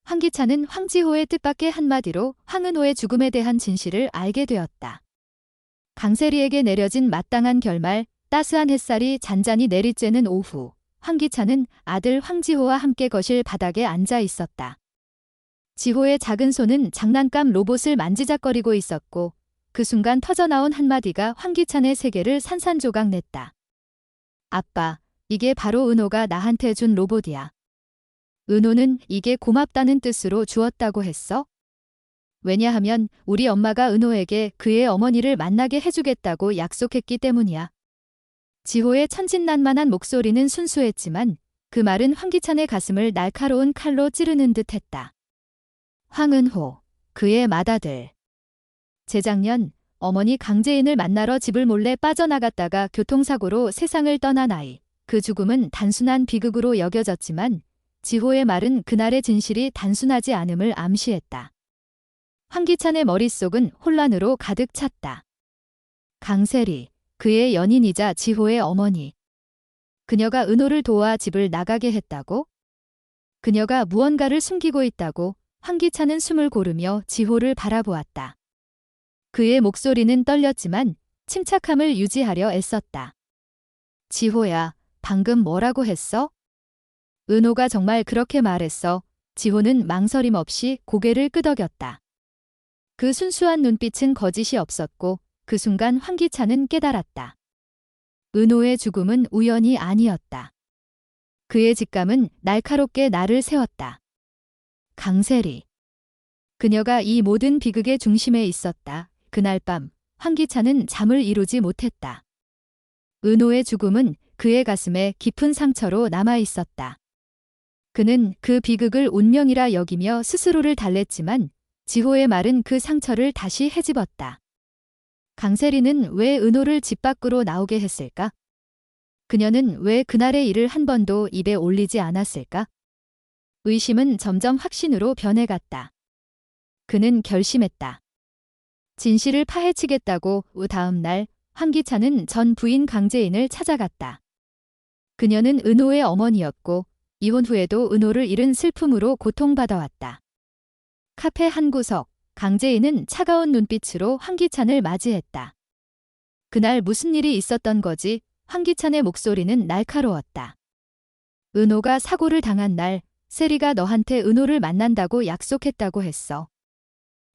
황기찬은 황지호의 뜻밖의 한마디로 황은호의 죽음에 대한 진실을 알게 되었다. 강세리에게 내려진 마땅한 결말, 따스한 햇살이 잔잔히 내리쬐는 오후, 황기찬은 아들 황지호와 함께 거실 바닥에 앉아 있었다. 지호의 작은 손은 장난감 로봇을 만지작거리고 있었고 그 순간 터져나온 한마디가 황기찬의 세계를 산산조각 냈다. 아빠, 이게 바로 은호가 나한테 준 로봇이야. 은호는 이게 고맙다는 뜻으로 주었다고 했어? 왜냐하면 우리 엄마가 은호에게 그의 어머니를 만나게 해주겠다고 약속했기 때문이야. 지호의 천진난만한 목소리는 순수했지만 그 말은 황기찬의 가슴을 날카로운 칼로 찌르는 듯했다. 황은호, 그의 맏아들. 재작년 어머니 강재인을 만나러 집을 몰래 빠져나갔다가 교통사고로 세상을 떠난 아이. 그 죽음은 단순한 비극으로 여겨졌지만 지호의 말은 그날의 진실이 단순하지 않음을 암시했다. 황기찬의 머릿속은 혼란으로 가득 찼다. 강세리, 그의 연인이자 지호의 어머니. 그녀가 은호를 도와 집을 나가게 했다고? 그녀가 무언가를 숨기고 있다고? 황기찬은 숨을 고르며 지호를 바라보았다. 그의 목소리는 떨렸지만 침착함을 유지하려 애썼다. 지호야, 방금 뭐라고 했어? 은호가 정말 그렇게 말했어. 지호는 망설임 없이 고개를 끄덕였다. 그 순수한 눈빛은 거짓이 없었고 그 순간 황기찬은 깨달았다. 은호의 죽음은 우연이 아니었다. 그의 직감은 날카롭게 나를 세웠다. 강세리. 그녀가 이 모든 비극의 중심에 있었다. 그날 밤 황기찬은 잠을 이루지 못했다. 은호의 죽음은 그의 가슴에 깊은 상처로 남아 있었다. 그는 그 비극을 운명이라 여기며 스스로를 달랬지만 지호의 말은 그 상처를 다시 헤집었다. 강세리는 왜 은호를 집 밖으로 나오게 했을까? 그녀는 왜 그날의 일을 한 번도 입에 올리지 않았을까? 의심은 점점 확신으로 변해갔다. 그는 결심했다. 진실을 파헤치겠다고. 다음 날 황기찬은 전 부인 강재인을 찾아갔다. 그녀는 은호의 어머니였고 이혼 후에도 은호를 잃은 슬픔으로 고통받아왔다. 카페 한 구석, 강재인은 차가운 눈빛으로 황기찬을 맞이했다. 그날 무슨 일이 있었던 거지? 황기찬의 목소리는 날카로웠다. 은호가 사고를 당한 날 세리가 너한테 은호를 만난다고 약속했다고 했어.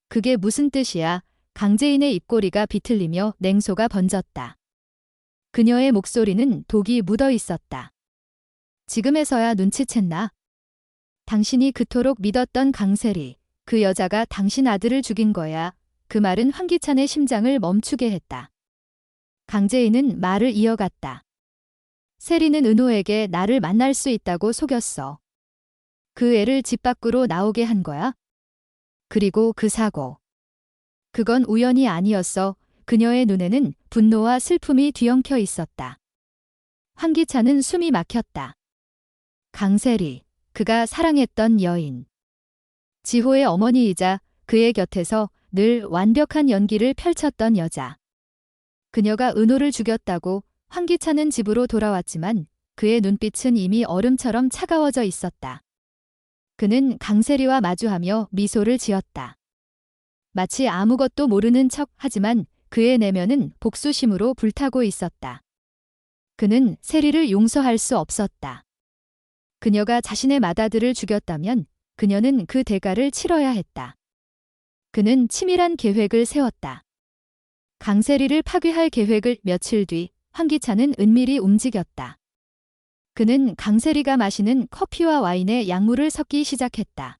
그게 무슨 뜻이야? 강재인의 입꼬리가 비틀리며 냉소가 번졌다. 그녀의 목소리는 독이 묻어 있었다. 지금에서야 눈치챘나? 당신이 그토록 믿었던 강세리, 그 여자가 당신 아들을 죽인 거야. 그 말은 황기찬의 심장을 멈추게 했다. 강재인은 말을 이어갔다. 세리는 은호에게 나를 만날 수 있다고 속였어. 그 애를 집 밖으로 나오게 한 거야? 그리고 그 사고. 그건 우연이 아니었어. 그녀의 눈에는 분노와 슬픔이 뒤엉켜 있었다. 황기찬은 숨이 막혔다. 강세리, 그가 사랑했던 여인. 지호의 어머니이자 그의 곁에서 늘 완벽한 연기를 펼쳤던 여자. 그녀가 은호를 죽였다고. 황기찬은 집으로 돌아왔지만 그의 눈빛은 이미 얼음처럼 차가워져 있었다. 그는 강세리와 마주하며 미소를 지었다. 마치 아무것도 모르는 척 하지만 그의 내면은 복수심으로 불타고 있었다. 그는 세리를 용서할 수 없었다. 그녀가 자신의 맏아들을 죽였다면 그녀는 그 대가를 치러야 했다. 그는 치밀한 계획을 세웠다. 강세리를 파괴할 계획을. 며칠 뒤 황기찬은 은밀히 움직였다. 그는 강세리가 마시는 커피와 와인에 약물을 섞기 시작했다.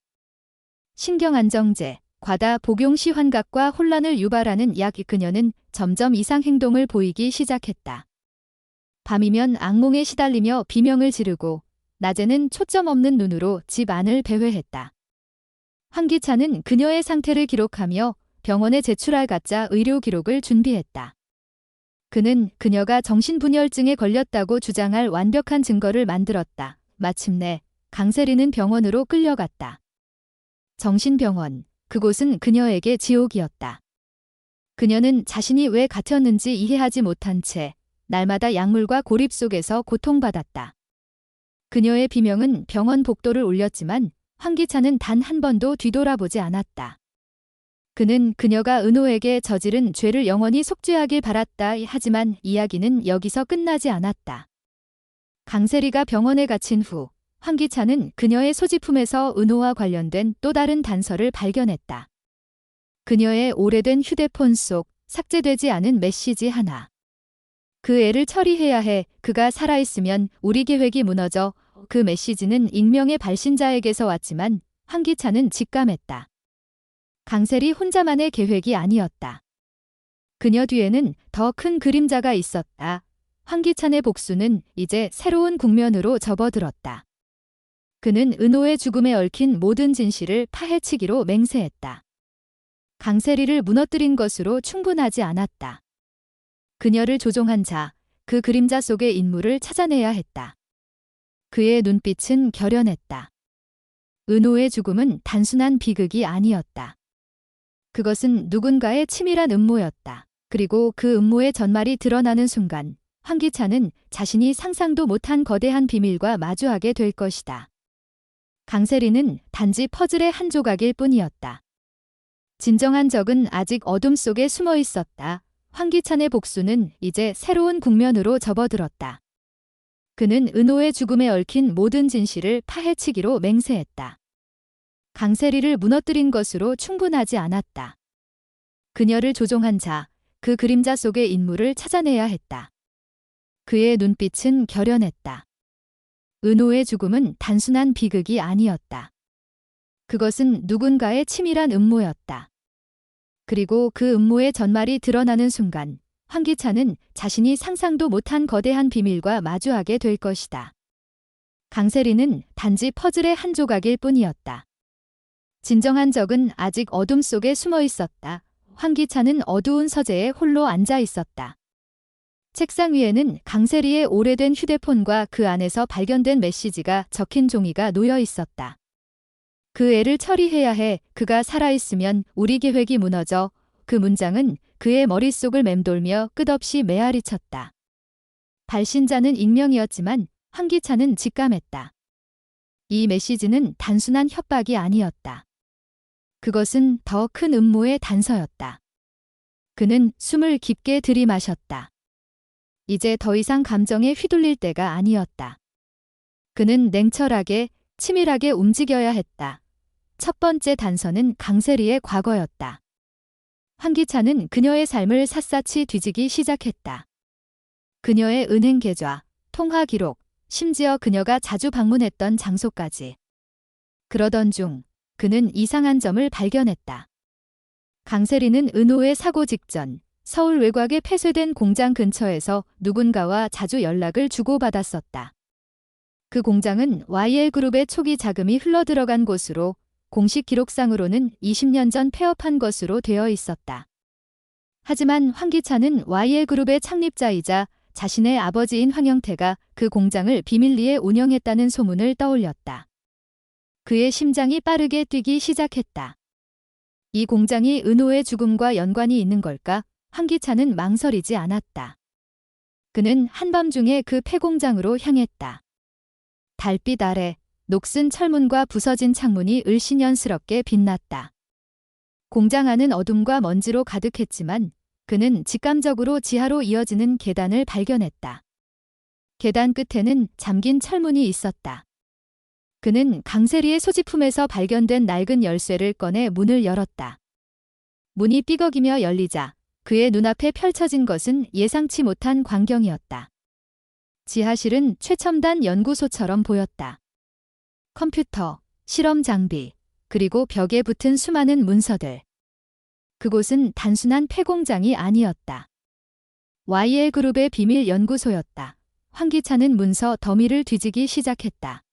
신경안정제, 과다 복용 시 환각과 혼란을 유발하는 약. 그녀는 점점 이상 행동을 보이기 시작했다. 밤이면 악몽에 시달리며 비명을 지르고 낮에는 초점 없는 눈으로 집 안을 배회했다. 황기찬은 그녀의 상태를 기록하며 병원에 제출할 가짜 의료 기록을 준비했다. 그는 그녀가 정신분열증에 걸렸다고 주장할 완벽한 증거를 만들었다. 마침내 강세리는 병원으로 끌려갔다. 정신병원, 그곳은 그녀에게 지옥이었다. 그녀는 자신이 왜 갇혔는지 이해하지 못한 채 날마다 약물과 고립 속에서 고통받았다. 그녀의 비명은 병원 복도를 울렸지만 황기찬은 단 한 번도 뒤돌아보지 않았다. 그는 그녀가 은호에게 저지른 죄를 영원히 속죄하길 바랐다. 하지만 이야기는 여기서 끝나지 않았다. 강세리가 병원에 갇힌 후 황기찬은 그녀의 소지품에서 은호와 관련된 또 다른 단서를 발견했다. 그녀의 오래된 휴대폰 속 삭제되지 않은 메시지 하나. 그 애를 처리해야 해. 그가 살아있으면 우리 계획이 무너져. 그 메시지는 익명의 발신자에게서 왔지만 황기찬은 직감했다. 강세리 혼자만의 계획이 아니었다. 그녀 뒤에는 더 큰 그림자가 있었다. 황기찬의 복수는 이제 새로운 국면으로 접어들었다. 그는 은호의 죽음에 얽힌 모든 진실을 파헤치기로 맹세했다. 강세리를 무너뜨린 것으로 충분하지 않았다. 그녀를 조종한 자, 그 그림자 속의 인물을 찾아내야 했다. 그의 눈빛은 결연했다. 은호의 죽음은 단순한 비극이 아니었다. 그것은 누군가의 치밀한 음모였다. 그리고 그 음모의 전말이 드러나는 순간 황기찬은 자신이 상상도 못한 거대한 비밀과 마주하게 될 것이다. 강세리는 단지 퍼즐의 한 조각일 뿐이었다. 진정한 적은 아직 어둠 속에 숨어 있었다. 황기찬의 복수는 이제 새로운 국면으로 접어들었다. 그는 은호의 죽음에 얽힌 모든 진실을 파헤치기로 맹세했다. 강세리를 무너뜨린 것으로 충분하지 않았다. 그녀를 조종한 자, 그 그림자 속의 인물을 찾아내야 했다. 그의 눈빛은 결연했다. 은호의 죽음은 단순한 비극이 아니었다. 그것은 누군가의 치밀한 음모였다. 그리고 그 음모의 전말이 드러나는 순간 황기찬은 자신이 상상도 못한 거대한 비밀과 마주하게 될 것이다. 강세리는 단지 퍼즐의 한 조각일 뿐이었다. 진정한 적은 아직 어둠 속에 숨어 있었다. 황기찬은 어두운 서재에 홀로 앉아 있었다. 책상 위에는 강세리의 오래된 휴대폰과 그 안에서 발견된 메시지가 적힌 종이가 놓여 있었다. 그 애를 처리해야 해. 그가 살아있으면 우리 계획이 무너져. 그 문장은 그의 머릿속을 맴돌며 끝없이 메아리쳤다. 발신자는 익명이었지만 황기찬은 직감했다. 이 메시지는 단순한 협박이 아니었다. 그것은 더 큰 음모의 단서였다. 그는 숨을 깊게 들이마셨다. 이제 더 이상 감정에 휘둘릴 때가 아니었다. 그는 냉철하게, 치밀하게 움직여야 했다. 첫 번째 단서는 강세리의 과거였다. 황기찬은 그녀의 삶을 샅샅이 뒤지기 시작했다. 그녀의 은행 계좌, 통화 기록, 심지어 그녀가 자주 방문했던 장소까지. 그러던 중 그는 이상한 점을 발견했다. 강세리는 은호의 사고 직전 서울 외곽의 폐쇄된 공장 근처에서 누군가와 자주 연락을 주고받았었다. 그 공장은 YL그룹의 초기 자금이 흘러들어간 곳으로 공식 기록상으로는 20년 전 폐업한 것으로 되어 있었다. 하지만 황기찬은 YL그룹의 창립자이자 자신의 아버지인 황영태가 그 공장을 비밀리에 운영했다는 소문을 떠올렸다. 그의 심장이 빠르게 뛰기 시작했다. 이 공장이 은호의 죽음과 연관이 있는 걸까? 황기찬은 망설이지 않았다. 그는 한밤중에 그 폐공장으로 향했다. 달빛 아래 녹슨 철문과 부서진 창문이 을씨년스럽게 빛났다. 공장 안은 어둠과 먼지로 가득했지만 그는 직감적으로 지하로 이어지는 계단을 발견했다. 계단 끝에는 잠긴 철문이 있었다. 그는 강세리의 소지품에서 발견된 낡은 열쇠를 꺼내 문을 열었다. 문이 삐걱이며 열리자 그의 눈앞에 펼쳐진 것은 예상치 못한 광경이었다. 지하실은 최첨단 연구소처럼 보였다. 컴퓨터, 실험 장비, 그리고 벽에 붙은 수많은 문서들. 그곳은 단순한 폐공장이 아니었다. YL그룹의 비밀 연구소였다. 황기찬은 문서 더미를 뒤지기 시작했다.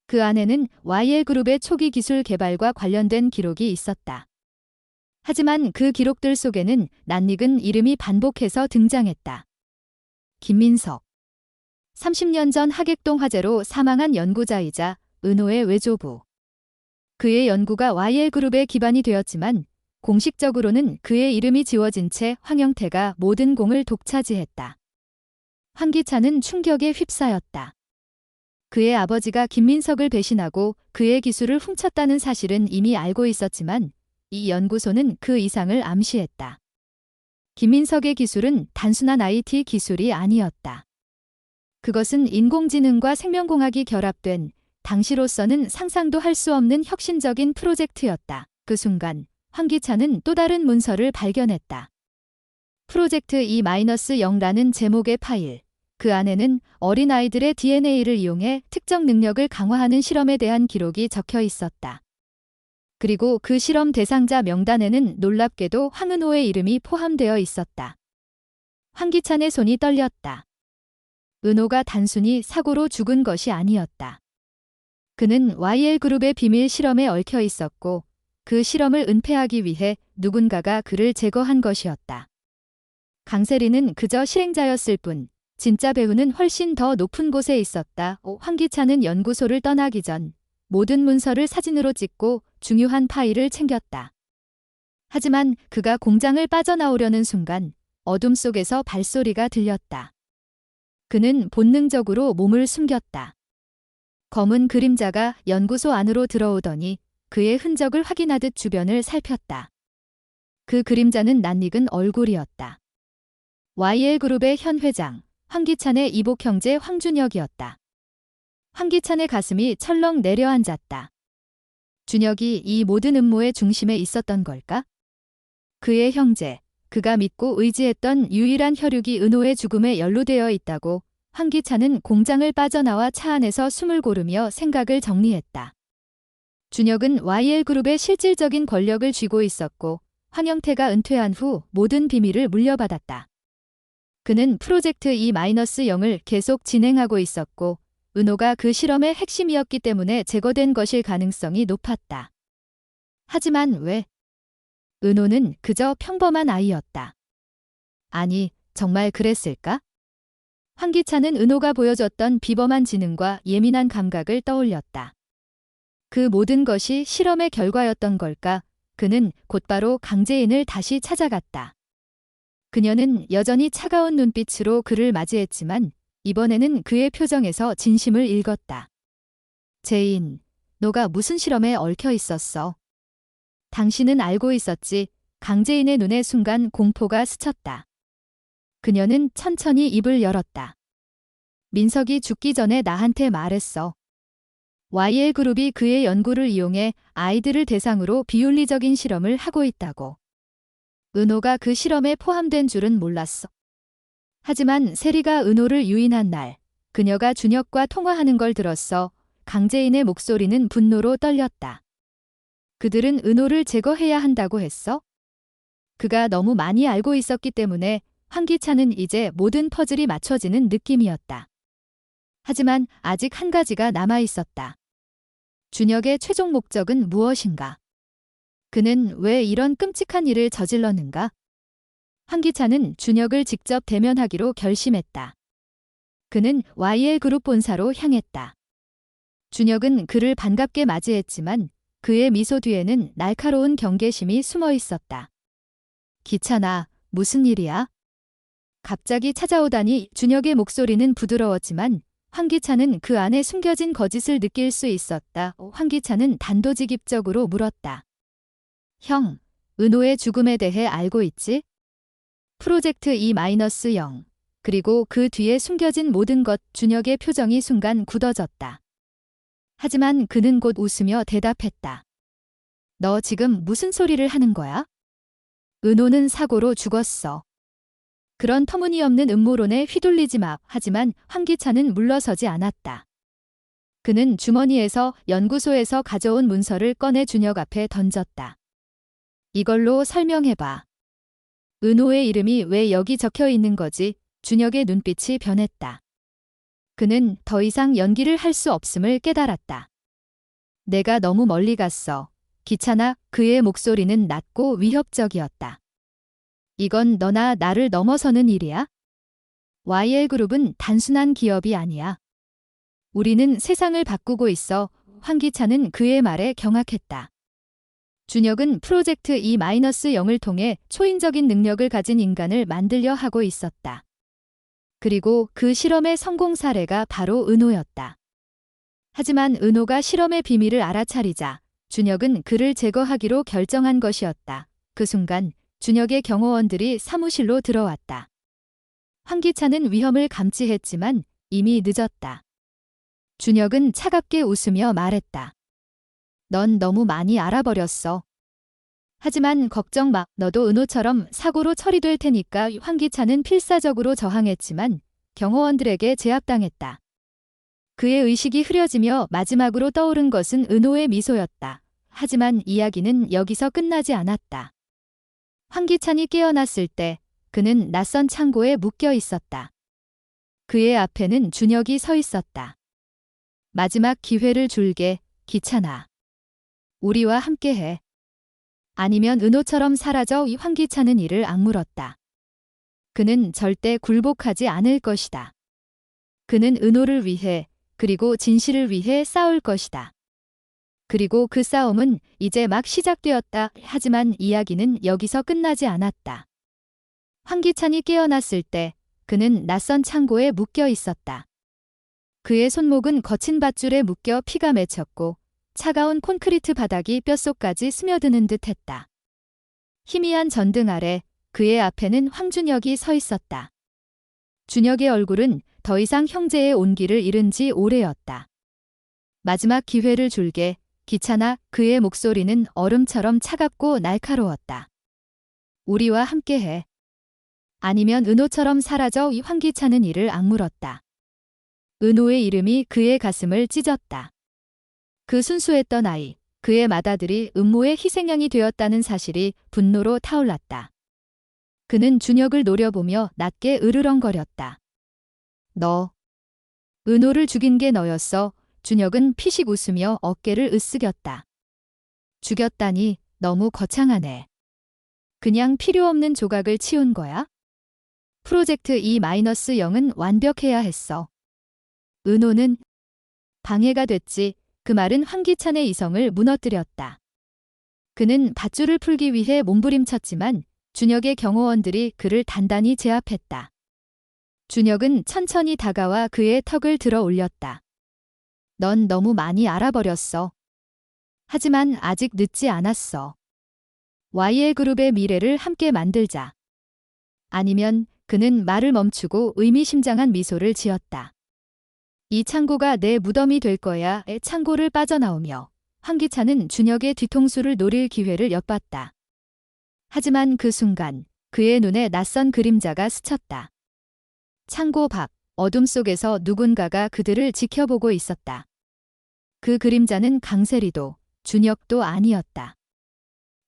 그 안에는 YL그룹의 초기 기술 개발과 관련된 기록이 있었다. 하지만 그 기록들 속에는 낯익은 이름이 반복해서 등장했다. 김민석. 30년 전 하객동 화재로 사망한 연구자이자 은호의 외조부. 그의 연구가 YL그룹의 기반이 되었지만 공식적으로는 그의 이름이 지워진 채 황영태가 모든 공을 독차지했다. 황기찬은 충격에 휩싸였다. 그의 아버지가 김민석을 배신하고 그의 기술을 훔쳤다는 사실은 이미 알고 있었지만 이 연구소는 그 이상을 암시했다. 김민석의 기술은 단순한 IT 기술이 아니었다. 그것은 인공지능과 생명공학이 결합된 당시로서는 상상도 할 수 없는 혁신적인 프로젝트였다. 그 순간 황기찬은 또 다른 문서를 발견했다. 프로젝트 E-0라는 제목의 파일. 그 안에는 어린아이들의 DNA를 이용해 특정 능력을 강화하는 실험에 대한 기록이 적혀 있었다. 그리고 그 실험 대상자 명단에는 놀랍게도 황은호의 이름이 포함되어 있었다. 황기찬의 손이 떨렸다. 은호가 단순히 사고로 죽은 것이 아니었다. 그는 YL그룹의 비밀 실험에 얽혀 있었고 그 실험을 은폐하기 위해 누군가가 그를 제거한 것이었다. 강세리는 그저 실행자였을 뿐 진짜 배우는 훨씬 더 높은 곳에 있었다. 황기찬은 연구소를 떠나기 전 모든 문서를 사진으로 찍고 중요한 파일을 챙겼다. 하지만 그가 공장을 빠져나오려는 순간 어둠 속에서 발소리가 들렸다. 그는 본능적으로 몸을 숨겼다. 검은 그림자가 연구소 안으로 들어오더니 그의 흔적을 확인하듯 주변을 살폈다. 그 그림자는 낯익은 얼굴이었다. YL그룹의 현 회장, 황기찬의 이복 형제 황준혁이었다. 황기찬의 가슴이 철렁 내려앉았다. 준혁이 이 모든 음모의 중심에 있었던 걸까? 그의 형제, 그가 믿고 의지했던 유일한 혈육이 은호의 죽음에 연루되어 있다고 황기찬은 공장을 빠져나와 차 안에서 숨을 고르며 생각을 정리했다. 준혁은 YL그룹의 실질적인 권력을 쥐고 있었고 황영태가 은퇴한 후 모든 비밀을 물려받았다. 그는 프로젝트 E-0을 계속 진행하고 있었고 은호가 그 실험의 핵심이었기 때문에 제거된 것일 가능성이 높았다. 하지만 왜? 은호는 그저 평범한 아이였다. 아니, 정말 그랬을까? 황기찬은 은호가 보여줬던 비범한 지능과 예민한 감각을 떠올렸다. 그 모든 것이 실험의 결과였던 걸까? 그는 곧바로 강재인을 다시 찾아갔다. 그녀는 여전히 차가운 눈빛으로 그를 맞이했지만 이번에는 그의 표정에서 진심을 읽었다. 재인, 너가 무슨 실험에 얽혀 있었어? 당신은 알고 있었지. 강재인의 눈에 순간 공포가 스쳤다. 그녀는 천천히 입을 열었다. 민석이 죽기 전에 나한테 말했어. YL그룹이 그의 연구를 이용해 아이들을 대상으로 비윤리적인 실험을 하고 있다고. 은호가 그 실험에 포함된 줄은 몰랐어. 하지만 세리가 은호를 유인한 날, 그녀가 준혁과 통화하는 걸 들었어. 강재인의 목소리는 분노로 떨렸다. 그들은 은호를 제거해야 한다고 했어? 그가 너무 많이 알고 있었기 때문에 황기찬은 이제 모든 퍼즐이 맞춰지는 느낌이었다. 하지만 아직 한 가지가 남아 있었다. 준혁의 최종 목적은 무엇인가? 그는 왜 이런 끔찍한 일을 저질렀는가? 황기찬은 준혁을 직접 대면하기로 결심했다. 그는 YL그룹 본사로 향했다. 준혁은 그를 반갑게 맞이했지만 그의 미소 뒤에는 날카로운 경계심이 숨어 있었다. 기찬아, 무슨 일이야? 갑자기 찾아오다니. 준혁의 목소리는 부드러웠지만 황기찬은 그 안에 숨겨진 거짓을 느낄 수 있었다. 황기찬은 단도직입적으로 물었다. 형, 은호의 죽음에 대해 알고 있지? 프로젝트 E-0, 그리고 그 뒤에 숨겨진 모든 것. 준혁의 표정이 순간 굳어졌다. 하지만 그는 곧 웃으며 대답했다. 너 지금 무슨 소리를 하는 거야? 은호는 사고로 죽었어. 그런 터무니없는 음모론에 휘둘리지 마. 하지만 황기찬은 물러서지 않았다. 그는 주머니에서 연구소에서 가져온 문서를 꺼내 준혁 앞에 던졌다. 이걸로 설명해봐. 은호의 이름이 왜 여기 적혀 있는 거지? 준혁의 눈빛이 변했다. 그는 더 이상 연기를 할 수 없음을 깨달았다. 내가 너무 멀리 갔어. 기찬아. 그의 목소리는 낮고 위협적이었다. 이건 너나 나를 넘어서는 일이야? YL그룹은 단순한 기업이 아니야. 우리는 세상을 바꾸고 있어. 황기찬은 그의 말에 경악했다. 준혁은 프로젝트 E-0을 통해 초인적인 능력을 가진 인간을 만들려 하고 있었다. 그리고 그 실험의 성공 사례가 바로 은호였다. 하지만 은호가 실험의 비밀을 알아차리자 준혁은 그를 제거하기로 결정한 것이었다. 그 순간 준혁의 경호원들이 사무실로 들어왔다. 황기찬은 위험을 감지했지만 이미 늦었다. 준혁은 차갑게 웃으며 말했다. 넌 너무 많이 알아버렸어. 하지만 걱정 마. 너도 은호처럼 사고로 처리될 테니까. 황기찬은 필사적으로 저항했지만 경호원들에게 제압당했다. 그의 의식이 흐려지며 마지막으로 떠오른 것은 은호의 미소였다. 하지만 이야기는 여기서 끝나지 않았다. 황기찬이 깨어났을 때 그는 낯선 창고에 묶여 있었다. 그의 앞에는 준혁이 서 있었다. 마지막 기회를 줄게, 기찬아. 우리와 함께해. 아니면 은호처럼 사라져. 황기찬은 이를 악물었다. 그는 절대 굴복하지 않을 것이다. 그는 은호를 위해 그리고 진실을 위해 싸울 것이다. 그리고 그 싸움은 이제 막 시작되었다. 하지만 이야기는 여기서 끝나지 않았다. 황기찬이 깨어났을 때 그는 낯선 창고에 묶여 있었다. 그의 손목은 거친 밧줄에 묶여 피가 맺혔고 차가운 콘크리트 바닥이 뼛속까지 스며드는 듯했다. 희미한 전등 아래 그의 앞에는 황준혁이 서 있었다. 준혁의 얼굴은 더 이상 형제의 온기를 잃은 지 오래였다. 마지막 기회를 줄게, 기찬아. 그의 목소리는 얼음처럼 차갑고 날카로웠다. 우리와 함께해. 아니면 은호처럼 사라져. 황기찬은 이를 악물었다. 은호의 이름이 그의 가슴을 찢었다. 그 순수했던 아이, 그의 맏아들이 음모의 희생양이 되었다는 사실이 분노로 타올랐다. 그는 준혁을 노려보며 낮게 으르렁거렸다. 너. 은호를 죽인 게 너였어. 준혁은 피식 웃으며 어깨를 으쓱였다. 죽였다니 너무 거창하네. 그냥 필요 없는 조각을 치운 거야? 프로젝트 E-0은 완벽해야 했어. 은호는 방해가 됐지. 그 말은 황기찬의 이성을 무너뜨렸다. 그는 밧줄을 풀기 위해 몸부림쳤지만 준혁의 경호원들이 그를 단단히 제압했다. 준혁은 천천히 다가와 그의 턱을 들어 올렸다. 넌 너무 많이 알아버렸어. 하지만 아직 늦지 않았어. YL그룹의 미래를 함께 만들자. 아니면 그는 말을 멈추고 의미심장한 미소를 지었다. 이 창고가 내 무덤이 될 거야. 창고를 빠져나오며 황기찬은 준혁의 뒤통수를 노릴 기회를 엿봤다. 하지만 그 순간 그의 눈에 낯선 그림자가 스쳤다. 창고 밖 어둠 속에서 누군가가 그들을 지켜보고 있었다. 그 그림자는 강세리도 준혁도 아니었다.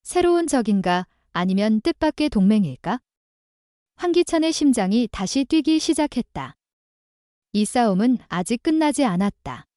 새로운 적인가 아니면 뜻밖의 동맹일까? 황기찬의 심장이 다시 뛰기 시작했다. 이 싸움은 아직 끝나지 않았다.